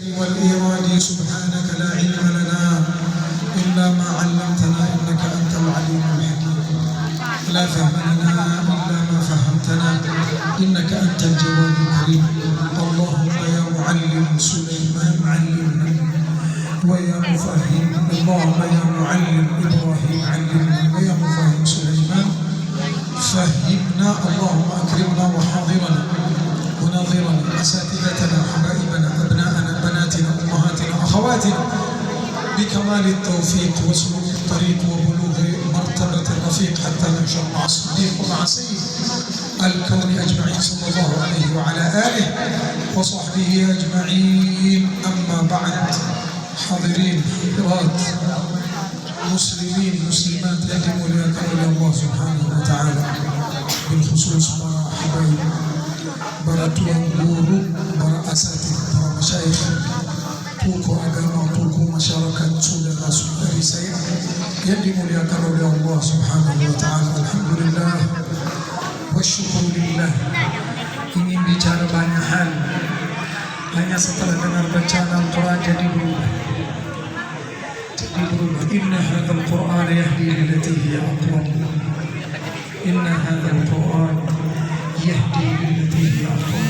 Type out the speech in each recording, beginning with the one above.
والإيراد سبحانك لا علم لنا إلا ما علمتنا إنك أنت العليم الحكيم لا فهم لنا إلا ما فهمتنا إنك أنت الجواد الكريم اللهم يا معلم سليمان علمنا ويا مفهم اللهم يا معلم إبراهيم علمنا ويا مفهم سليمان فهمنا اللهم أكرمنا وحاضرنا وناظرنا أساتذتنا حبائبنا أبناءنا بناتنا أمهاتنا أخواتنا بكمال التوفيق وسلوك الطريق وبلوغ مرتبة الرفيق حتى نحشر مع الصديق ومع سيد الكون أجمعين صلى الله عليه وعلى آله وصحبه أجمعين أما بعد حاضرين حضرات مسلمين مسلمات يجب وليكن الله سبحانه وتعالى بالخصوص para habaib para tuan guru para asatid para masyayikh tokoh agama tokoh masyarakat saudara-saudari saya yang dimuliakan oleh Allah Subhanahu wa taala. Alhamdulillah wa syukurillah. Ingin bicara banyak hal, hanya setelah dengar bacaan Al-Quran jadi berubah. Inna hadzal Qur'an yahdi lillati hiya aqwam. Inna hadzal Qur'an yahdi lillati hiya aqwam.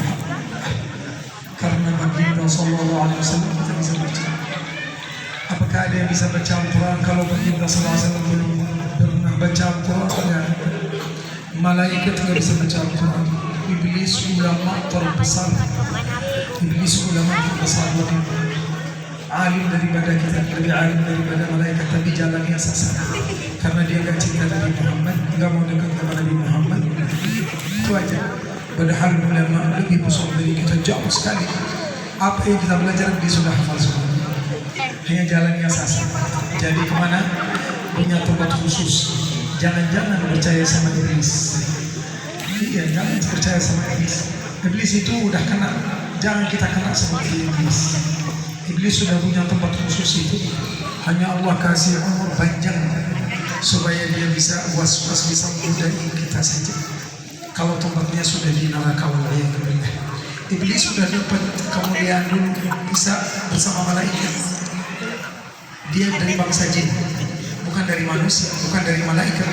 Karena baginda sallallahu alaihi wasallam kita bisa baca. Apakah ada yang bisa baca Al-Quran kalau baginda sallallahu alaihi wasallam belum pernah baca Al-Quran? Malaikat tidak bisa baca Al-Quran. Iblis ulama terbesar. Iblis ulama terbesar lebih alim daripada kita, lebih alim daripada malaikat, tapi jalannya sesat karena dia gak cinta Nabi Muhammad, gak mau dekat kepada Nabi Muhammad. Itu aja. Padahal ulama lebih besar dari kita jauh sekali. Apa yang kita belajar dia sudah hafal semua. Hanya jalannya sesat. Jadi kemana? Punya tempat khusus. Jangan-jangan percaya sama iblis. Iya, jangan percaya sama iblis. Iblis itu udah kena. Jangan kita kena seperti iblis. Iblis sudah punya tempat khusus itu. Hanya Allah kasih umur panjang supaya dia bisa was-was, bisa menggodain kita saja. Kalau tempatnya sudah di neraka, waliyadzubillah. Iblis sudah dapat kemuliaan dulu, bisa bersama malaikat. Dia dari bangsa jin, bukan dari manusia, bukan dari malaikat,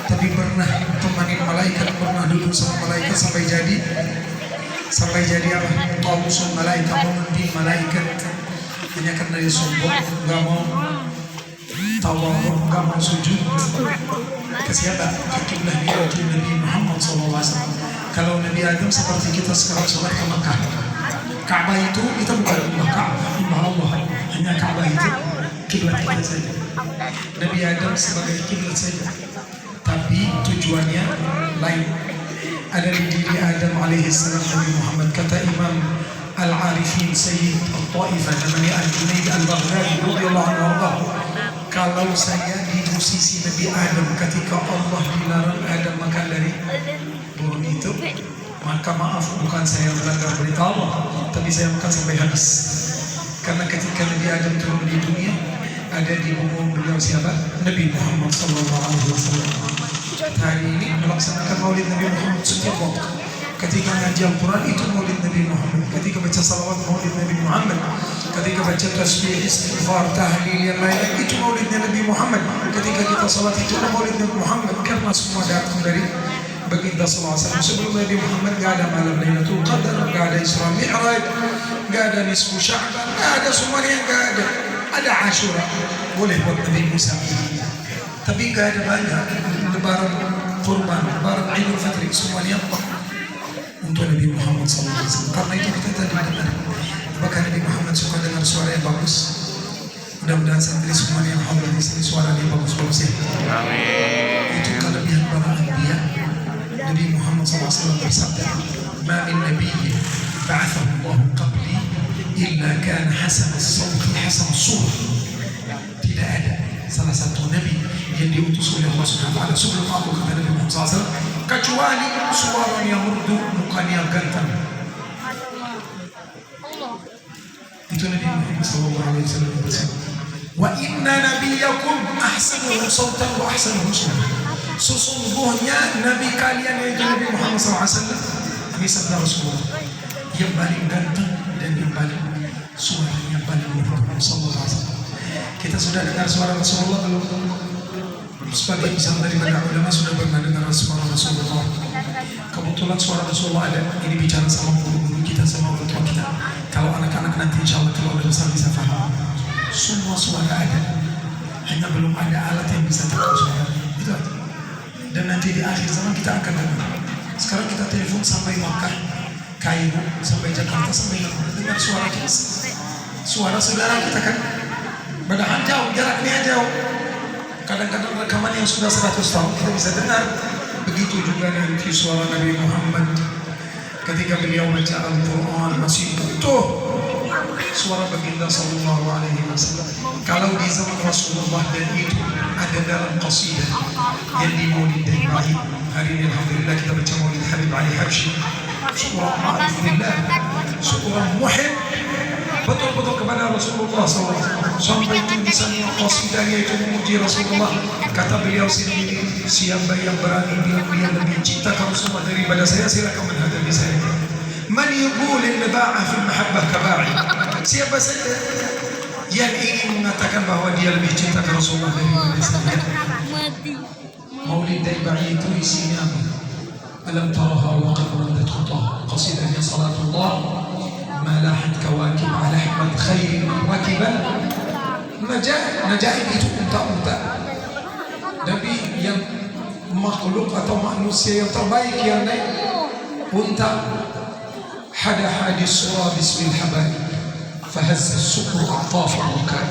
tapi pernah temani malaikat, pernah duduk sama malaikat sampai jadi apa? Qausun malaikat, memimpin malaikat. Hanya karena dia sombong, gak mau tawadhu, gak mau sujud ke siapa? Ke kiblat Nabi Muhammad SAW. Kalau Nabi Adam seperti kita sekarang sholat ke Makkah, Ka'bah itu kita bukan rumah Allah, hanya Ka'bah itu kiblat kita saja. Nabi Adam sebagai kiblat saja, tapi tujuannya lain. Ada di diri Adam alaihissalam Nabi Muhammad. Kata Imam Al-Arifin Sayyid Al-Ta'ifah namanya Al-Junaid Al-Baghdadi radhiyallahu anhu, kalau saya di posisi Nabi Adam ketika Allah dilarang Adam makan dari buah itu, maka maaf, bukan saya melanggar perintah Allah, tapi saya makan sampai habis. Karena ketika Nabi Adam turun di dunia, ada di punggung beliau siapa? Nabi Muhammad SAW. Hari ini melaksanakan maulid Nabi Muhammad setiap waktu. Ketika ngaji Al-Quran itu maulid Nabi Muhammad, ketika baca salawat maulid Nabi Muhammad, ketika baca tasbih, istighfar, tahlil yang lain itu maulidnya Nabi Muhammad, ketika kita salat itu maulid Nabi Muhammad, karena semua datang dari baginda sallallahu alaihi wasallam. Sebelum Nabi Muhammad gak ada malam Lailatul Qadar, gak ada Isra Mi'raj, gak ada nisfu Sya'ban, gak ada, semuanya gak ada. Ada Ashura, boleh buat Nabi Musa, tapi gak ada banyak. Lebaran kurban, lebaran Idul Fitri, semuanya apa? Untuk Nabi Muhammad SAW. Karena itu kita tadi dengar, bahkan Nabi Muhammad suka dengar suara yang bagus. Mudah-mudahan santri semuanya yang hadir di sini suara dia bagus-bagus ya. Amin. Itu kelebihan para anbiya. Nabi Muhammad SAW bersabda, "Ma min nabiyyin ba'athahu Allah qabli illa kana hasan as-sawt hasan as-surah." Tidak ada salah satu nabi yang diutus oleh Allah Subhanahu wa taala sebelum aku, kata Nabi Muhammad SAW, kecuali suaranya merdu, mukanya ganteng. Itu Nabi Muhammad SAW bersabda, "Wa inna nabiyakum ahsanuhum sawtan wa ahsanuhum sunnah." Sesungguhnya Nabi kalian yaitu Nabi Muhammad SAW, ini sabda Rasulullah, yang paling ganteng dan yang paling suaranya Sallallahu Alaihi Wasallam. Kita sudah dengar suara Rasulullah belum? Sebagian besar dari ulama sudah pernah dengar suara Rasulullah. Kebetulan suara Rasulullah ada. Ini bicara sama guru-guru kita, sama orang tua kita. Kalau anak-anak nanti insya Allah kalau udah besar bisa paham. Semua suara ada. Hanya belum ada alat yang bisa tahu suara. Itu aja. Dan nanti di akhir zaman kita akan dengar. Sekarang kita telepon sampai Makkah, Kairo, sampai Jakarta, sampai dengar suara kita. Suara saudara kita kan. Padahal jauh, jaraknya jauh. Kadang-kadang rekaman yang sudah 100 tahun kita bisa dengar. Begitu juga nanti suara Nabi Muhammad ketika beliau baca Al-Quran masih utuh. Suara baginda Sallallahu Alaihi Wasallam. Kalau di zaman Rasulullah dan itu ada dalam qasidah yang di Maulid Ibrahim. Hari ini Alhamdulillah kita baca Maulid Habib Ali Habsyi. Surah Ma'afillah, surah Muhib, betul-betul kepada Rasulullah SAW. Sampai tulisannya qasidahnya itu memuji Rasulullah. Kata beliau sendiri, siapa yang berani bilang dia lebih cinta ke Rasulullah daripada saya, silakan menghadapi saya. Man yaqul inna ba'a fil mahabbah kaba'i. Siapa saja yang ingin mengatakan bahwa dia lebih cinta ke Rasulullah daripada saya. Maulid Ibrahim itu isinya apa? Alam taraha wa qad raddat khutah. Qasidahnya salatullah ma lahat kawakib ala ahmad khair rakiban. Najaib itu unta-unta. Nabi yang makhluk atau manusia yang terbaik yang naik unta. Hada hadis surah bismil habaib fahazza as-sukru a'taf ar-rukab.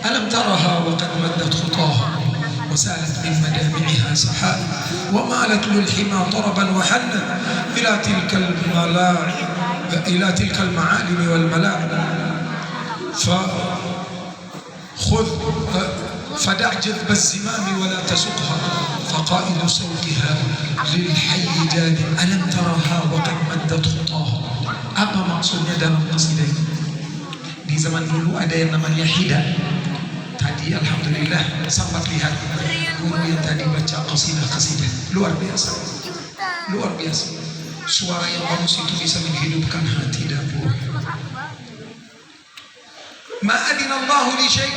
Alam taraha wa qad maddat khutah وسالت من مدامعها سحائب ومالت للحمى طربا وحنا إلى تلك المعالم والملاعب فدع جذب الزمام ولا تسقها فقائد صوتها للحي جاد. ألم ترها وقد مدت خطاها. Apa maksudnya dalam qasidah ini? Di zaman dulu ada yang namanya hida. Tadi alhamdulillah sempat lihat guru yang tadi baca qasidah luar biasa, luar biasa. Suara yang bagus itu bisa menghidupkan hati dan ruh. Ma adina Allah li syai'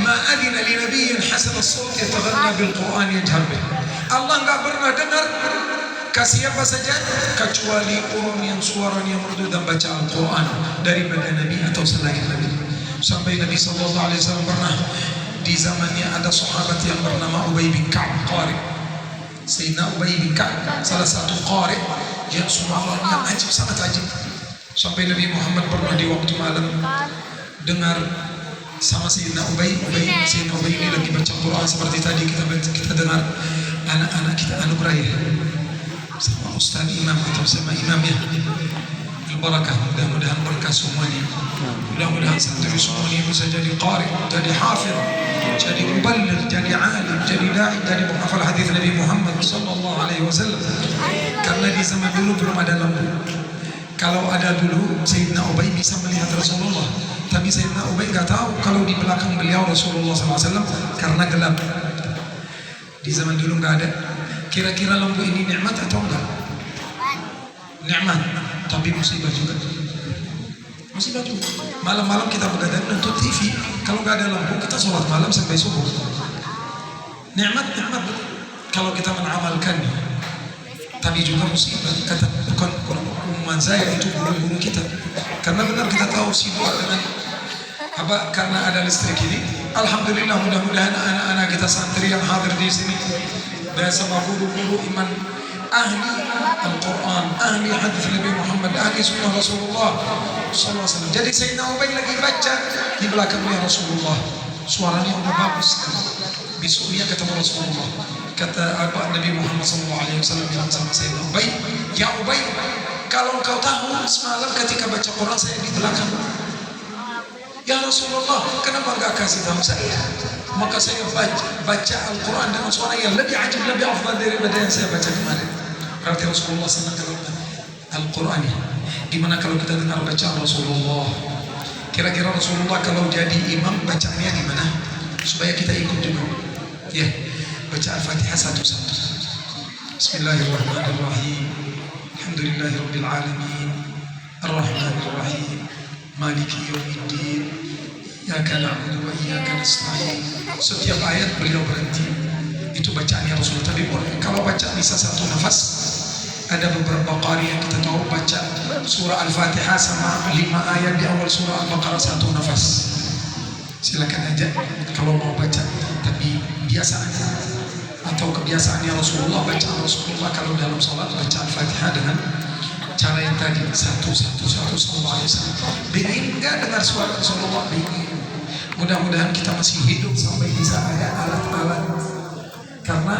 ma adina li nabiyyin hasan as-sawt yataghanna bil Quran yajhar bih. Allah enggak pernah dengar ke siapa saja kecuali orang yang suaranya merdu dan baca Al-Quran daripada Nabi atau selain Nabi. Sampai Nabi Sallallahu Alaihi Wasallam pernah di zamannya ada sahabat yang bernama Ubay bin Ka'ab qari. Sayyidina Ubay bin Ka'ab salah satu qari yang suaranya ajib, sangat ajib. Sampai Nabi Muhammad pernah di waktu malam dengar sama Sayyidina Ubay. Sayyidina Ubay ini lagi baca Quran seperti tadi kita dengar anak-anak kita anugerah ya sama Ustaz Imam atau sama imamnya. Barakah, mudah-mudahan berkah semuanya. Mudah-mudahan santri semuanya bisa jadi qari, jadi hafidh, jadi muballigh, jadi alim, jadi da'i, jadi penghafal hadis Nabi Muhammad sallallahu alaihi wasallam. Karena di zaman dulu belum ada lampu. Kalau ada dulu Sayyidina Ubay bisa melihat Rasulullah, tapi Sayyidina Ubay enggak tahu kalau di belakang beliau Rasulullah sallallahu alaihi wasallam karena gelap. Di zaman dulu enggak ada. Kira-kira lampu ini nikmat atau enggak? Nikmat, tapi musibah juga. Musibah juga. Malam-malam kita begadang nonton TV. Kalau nggak ada lampu kita sholat malam sampai subuh. Nikmat betul. Kalau kita menamalkannya. Tapi juga musibah. Kata bukan umuman saya itu guru-guru kita. Karena benar kita tahu sibuk dengan apa? Karena ada listrik ini. Alhamdulillah mudah-mudahan anak-anak kita santri yang hadir di sini dan sama guru-guru iman. Ahli Al-Quran, ahli hadis Nabi Muhammad, ahli sunnah Rasulullah sallallahu alaihi wasallam. Jadi Sayyidina Ubay lagi baca di belakangnya Rasulullah. Suaranya udah bagus kan. Besoknya ketemu Rasulullah. Kata Nabi Muhammad sallallahu alaihi wasallam bilang sama Sayyidina Ubay, "Ya Ubay, kalau kau tahu semalam ketika baca Quran saya di belakang. Ya Rasulullah, kenapa enggak kasih tahu saya? Maka saya baca Al-Quran dengan suara yang lebih ajib, lebih afdal daripada yang saya baca kemarin." Berarti Rasulullah senang kalau Al-Quran. Gimana kalau kita dengar bacaan Rasulullah? Kira-kira Rasulullah kalau jadi imam bacaannya gimana? Supaya kita ikut juga. Ya, baca Al-Fatihah satu-satu. Bismillahirrahmanirrahim. Alhamdulillahirabbil alamin. Ar-Rahmanirrahim. Maliki yaumiddin. Iyyaka na'budu wa iyyaka nasta'in. Setiap ayat beliau berhenti. Itu bacaannya Rasulullah. Tapi kalau baca bisa satu nafas, ada beberapa qari yang kita tahu baca surah Al-Fatihah sama 5 ayat di awal surah Al-Baqarah satu nafas. Silakan aja kalau mau baca. Tapi biasaan atau kebiasaannya Rasulullah, baca Rasulullah kalau dalam sholat baca Al-Fatihah dengan cara yang tadi satu sallallahu alaihi wasallam. Bingung nggak dengar suara Rasulullah? Bingung. Mudah-mudahan kita masih hidup sampai bisa ada alat-alat, karena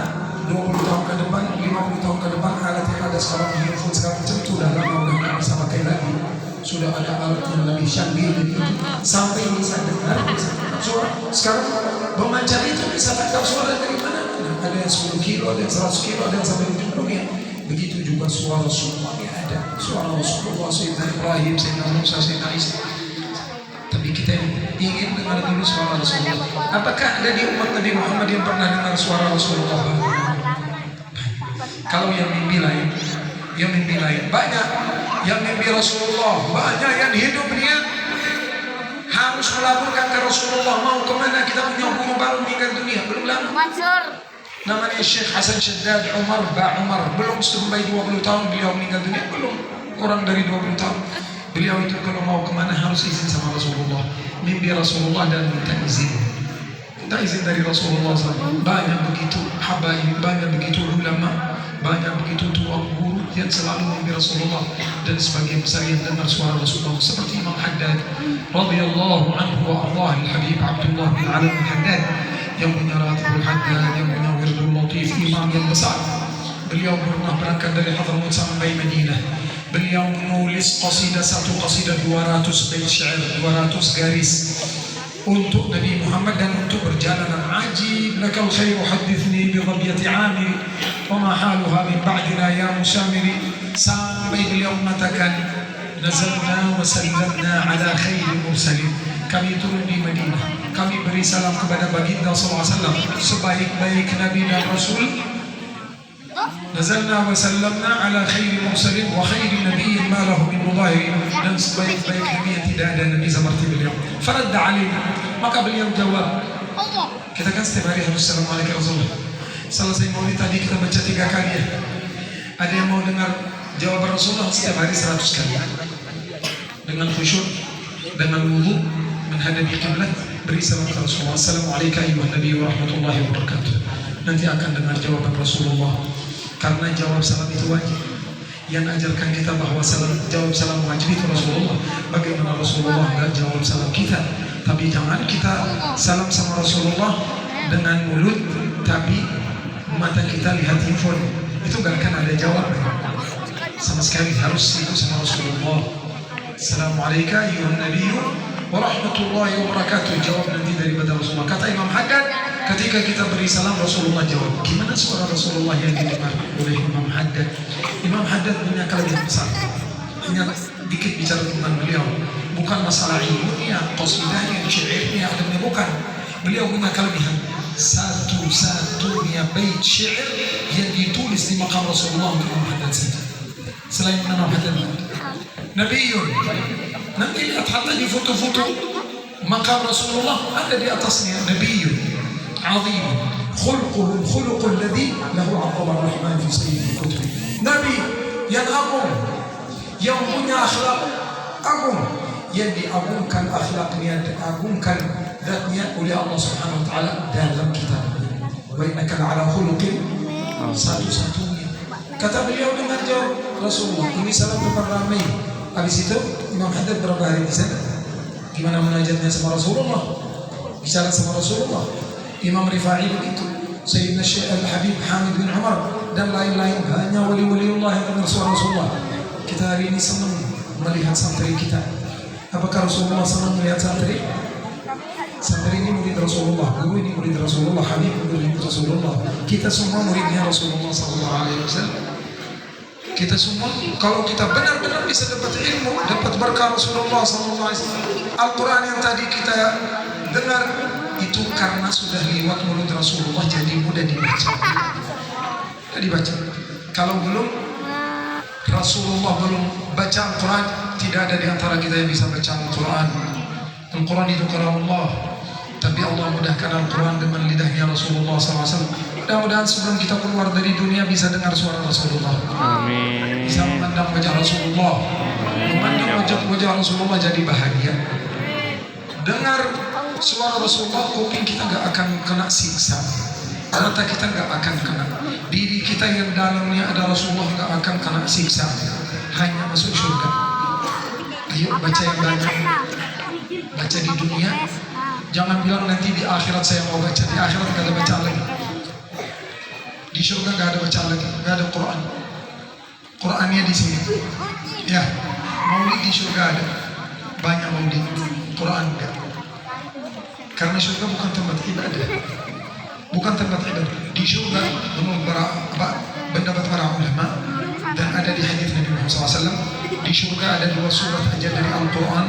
20 tahun ke depan, 50 tahun ke depan alat yang ada sekarang, handphone sekarang itu sudah lama udah nggak bisa pakai lagi. Sudah ada alat yang lebih canggih dari itu, sampai bisa dengar suara. Sekarang pemancar itu bisa tangkap suara dari mana? Ada yang 10 kilo, ada yang 100 kilo, ada yang sampai ujung dunia. Begitu juga suara Rasulullah yang ada. Suara Rasulullah, Sayyidina Ibrahim, Sayyidina Musa, Sayyidina Isa. Tapi kita ingin dengar dulu suara Rasulullah. Apakah ada di umat Nabi Muhammad yang pernah dengar suara Rasulullah? Kalau yang mimpi lain, banyak. Yang mimpi Rasulullah, banyak yang hidup dia harus melaporkan ke Rasulullah. Mau kemana? Kita punya guru baru meninggal dunia, belum lama. Namanya Syekh Hasan Shaddad Umar, belum sampai 20 tahun beliau meninggal dunia, belum, kurang dari 20 tahun. Beliau itu kalau mau kemana harus izin sama Rasulullah, mimpi Rasulullah dan minta izin. Minta izin dari Rasulullah SAW. Banyak begitu habaib, banyak begitu ulama, banyak begitu tua guru yang selalu mimpi Rasulullah, dan sebagian besar yang dengar suara Rasulullah seperti Imam Haddad radhiyallahu anhu wa Allah al-Habib Abdullah bin Alam al-Haddad yang punya Ratibul Haddad, yang punya Wirdul Latif, imam yang besar. Beliau pernah berangkat dari Hadramaut sampai Madinah. Beliau menulis satu qasidah 200 bait syair, 200 garis untuk Nabi Muhammad dan untuk perjalanan. Ajib lakal khairu hadithni bi rabiati amiri wa ma haluha min ba'dina ya musamiri. Sampai beliau mengatakan nazalna wa sallamna ala khairi mursalin. Kami turun di Madinah, kami beri salam kepada baginda SAW, sebaik-baik Nabi dan Rasul. Nazalna wa sallamna ala khairi mursalin wa khairi nabiyyin ma lahu min mudahir. Dan sebaik-baik Nabi yang tidak ada Nabi seperti beliau. Faradda alaina, maka beliau jawab. Kita kan setiap hari harus assalamualaikum Rasulullah. Selesai maulid tadi kita baca 3 kali ya. Ada yang mau dengar jawaban Rasulullah setiap hari 100 kali. Dengan khusyuk, dengan wudu, menghadapi kiblat, beri salam ke Rasulullah. Assalamualaikum warahmatullahi wabarakatuh. Nanti akan dengar jawaban Rasulullah. Karena jawab salam itu wajib. Yang ajarkan kita bahwa jawab salam wajib itu Rasulullah. Bagaimana Rasulullah enggak jawab salam kita? Tapi jangan kita salam sama Rasulullah dengan mulut, tapi mata kita lihat handphone. Itu gak akan ada jawab. Sama sekali harus itu sama Rasulullah. Assalamualaikum ya Nabi warahmatullahi wabarakatuh. Jawab nanti daripada Rasulullah. Kata Imam Haddad, ketika kita beri salam Rasulullah jawab. Gimana suara Rasulullah yang didengar oleh Imam Haddad? Imam Haddad punya kelebihan besar. Hanya dikit bicara tentang beliau. Bukan masalah ilmunya, qasidahnya, syairnya, adabnya, bukan. Beliau punya kelebihan. Satu-satunya bait syair yang ditulis di makam Rasulullah untuk Imam Haddad saja. Selain Imam Haddad, Nabiun. Nanti lihat hatta di foto-foto makam Rasulullah ada di atasnya Nabiun azim, khulquhu khuluqul ladzi lahu aqaba ar-rahman fi sayyidil kutub. Nabi yang agung, yang punya akhlak agung, yang diagungkan akhlaknya, diagungkan zatnya oleh Allah Subhanahu wa taala dalam kitabnya. Wa innaka la'ala khuluqin, satu-satunya. Kata beliau dengan jawab Rasulullah, ini salam depan ramai. Habis itu Imam Haddad berapa hari di sana? Gimana munajatnya sama Rasulullah? Bicara sama Rasulullah. Imam Rifa'i begitu, Sayyidina Syekh Al-Habib Hamid bin Umar dan lain-lain. Hanya wali-waliullah yang dengar suara Rasulullah. Kita hari ini senang melihat santri kita. Apakah Rasulullah senang melihat santri? Santri ini murid Rasulullah, guru ini murid Rasulullah, Habib murid Rasulullah. Kita semua muridnya Rasulullah SAW. Kita semua, kalau kita benar-benar bisa dapat ilmu, dapat berkah Rasulullah SAW. Al-Quran yang tadi kita dengar itu karena sudah lewat mulut Rasulullah, jadi mudah dibaca. Mudah dibaca. Kalau belum, Rasulullah belum baca Al-Quran, tidak ada di antara kita yang bisa baca Al-Quran. Al-Quran itu kalamullah, tapi Allah mudahkan Al-Quran dengan lidahnya Rasulullah SAW. Mudah-mudahan sebelum kita keluar dari dunia bisa dengar suara Rasulullah. Amin. Bisa memandang wajah Rasulullah. Memandang wajah Rasulullah jadi bahagia. Dengar suara Rasulullah, kuping kita gak akan kena siksa, mata kita gak akan kena, diri kita yang dalamnya ada Rasulullah gak akan kena siksa, hanya masuk surga. Ayo baca yang banyak, baca di dunia. Jangan bilang nanti di akhirat saya mau baca. Di akhirat gak ada baca lagi. Di surga gak ada baca lagi, gak ada Quran. Qurannya di sini. Ya, maulid di surga ada, banyak maulid. Quran enggak. Karena surga bukan tempat ibadah. Bukan tempat ibadah. Di surga menurut pendapat para ulama dan ada di hadis Nabi Muhammad SAW, di surga ada 2 surat aja dari Al-Quran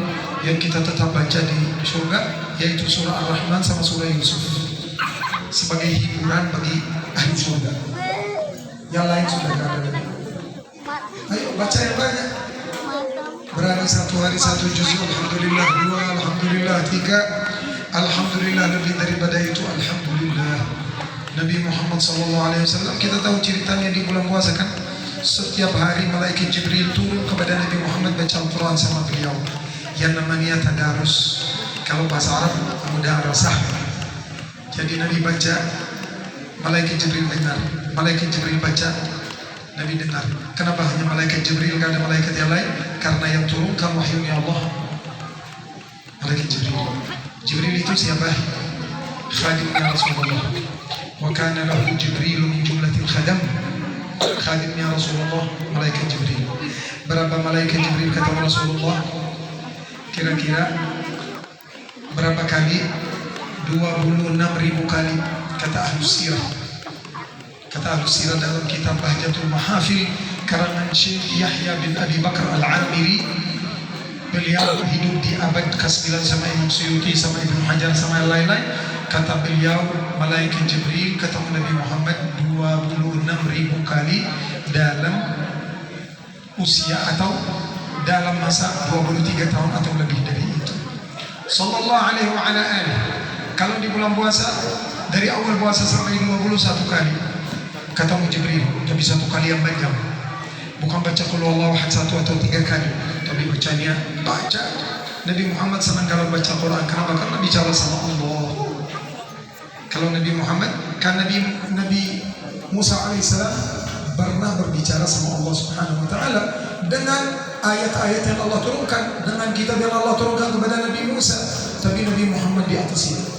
yang kita tetap baca di surga, yaitu surah Ar-Rahman sama surah Yusuf, sebagai hiburan bagi ahli surga. Yang lain sudah tidak ada lagi. Ayo baca yang banyak. Berani 1 hari 1 juz, alhamdulillah, 2 alhamdulillah, 3 alhamdulillah, lebih daripada itu alhamdulillah. Nabi Muhammad SAW, kita tahu ceritanya di bulan puasa kan, setiap hari malaikat Jibril turun kepada Nabi Muhammad baca Al-Quran sama beliau, yang namanya tadarus. Kalau bahasa Arab mudarasah. Jadi Nabi baca, malaikat Jibril dengar, malaikat Jibril baca, Nabi dengar. Kenapa hanya malaikat Jibril, gak ada malaikat yang lain? Karena yang turunkan wahyunya Allah malaikat Jibril. Jibril itu siapa? Khadimnya Rasulullah. Wa kana lahu Jibril min jumlatil khadam. Khadimnya Rasulullah malaikat Jibril. Berapa malaikat Jibril kata Rasulullah? Kira-kira berapa kali? 26.000 kali kata Ahlus Sirah. Kata Ahlus Sirah dalam kitab Bahjatul Mahafil karangan Syekh Yahya bin Abi Bakar Al-Amiri. Beliau hidup di abad ke-9 sama Imam Suyuti sama Ibnu Hajar sama yang lain-lain. Kata beliau, malaikat Jibril ketemu Nabi Muhammad 26.000 kali dalam usia atau dalam masa 23 tahun atau lebih dari itu. Sallallahu alaihi wa ala alihi. Kalau di bulan puasa, dari awal puasa sampai 21 kali ketemu Jibril, tapi 1 kali yang panjang. Bukan baca qul huwallahu ahad 1 atau 3 kali, tapi bacanya baca. Nabi Muhammad senang kalau baca Quran. Kenapa? Karena bicara sama Allah. Kalau Nabi Muhammad, kan Nabi Musa alaihissalam pernah berbicara sama Allah Subhanahu wa taala dengan ayat-ayat yang Allah turunkan, dengan kitab yang Allah turunkan kepada Nabi Musa. Tapi Nabi Muhammad di atas itu.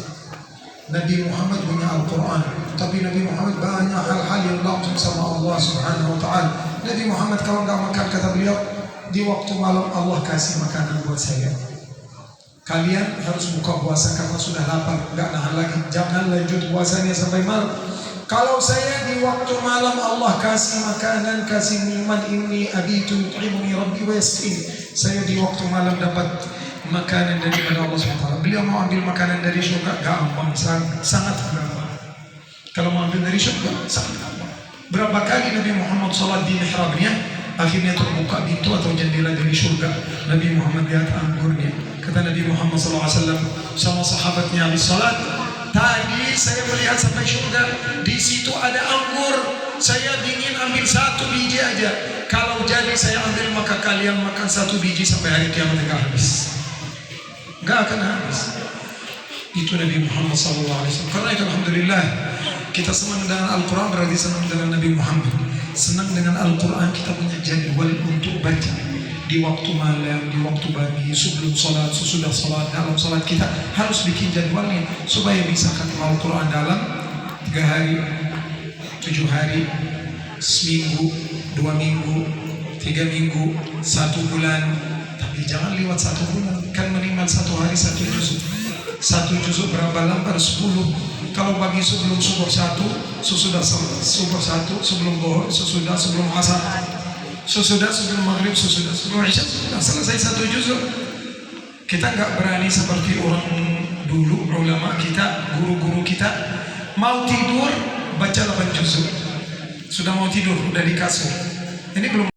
Nabi Muhammad punya Al-Quran, tapi Nabi Muhammad banyak hal-hal yang langsung sama Allah Subhanahu wa ta'ala. Nabi Muhammad kalau nggak makan, kata beliau, di waktu malam Allah kasih makanan buat saya. Kalian harus buka puasa karena sudah lapar, nggak nahan lagi. Jangan lanjut puasanya sampai malam. Kalau saya di waktu malam Allah kasih makanan, kasih minuman, inni abitu yut'imuni rabbi wa yasqini. Saya di waktu malam dapat makanan dari Allah SWT. Beliau mau ambil makanan dari surga, gampang, sangat gampang. Kalau mau ambil dari surga, sangat gampang. Berapa kali Nabi Muhammad salat di mihrabnya, akhirnya terbuka pintu atau jendela dari surga. Nabi Muhammad lihat anggurnya. Kata Nabi Muhammad SAW sama sahabatnya habis salat, tadi saya melihat sampai surga, di situ ada anggur. Saya ingin ambil 1 biji aja. Kalau jadi saya ambil, maka kalian makan 1 biji sampai hari kiamat enggak habis. Enggak akan habis. Itu Nabi Muhammad SAW. Karena itu alhamdulillah kita senang dengan Al-Quran, berarti senang dengan Nabi Muhammad. Senang dengan Al-Quran, kita punya jadwal untuk baca di waktu malam, di waktu pagi, sebelum sholat, sesudah sholat, dalam sholat. Kita harus bikin jadwalnya supaya bisa khatam Al-Quran dalam 3 hari, 7 hari, seminggu, 2 minggu, 3 minggu, 1 bulan. Tapi jangan lewat 1 bulan. Kan minimal 1 hari 1 juz. 1 juz berapa lembar? 10. Kalau pagi sebelum subuh 1, sesudah subuh 1, sebelum zuhur, sesudah sebelum asar, sesudah sebelum maghrib, sesudah sebelum isya, sudah selesai 1 juz. Kita nggak berani seperti orang dulu, ulama kita, guru-guru kita, mau tidur baca 8 juz. Sudah mau tidur, udah di kasur. Ini belum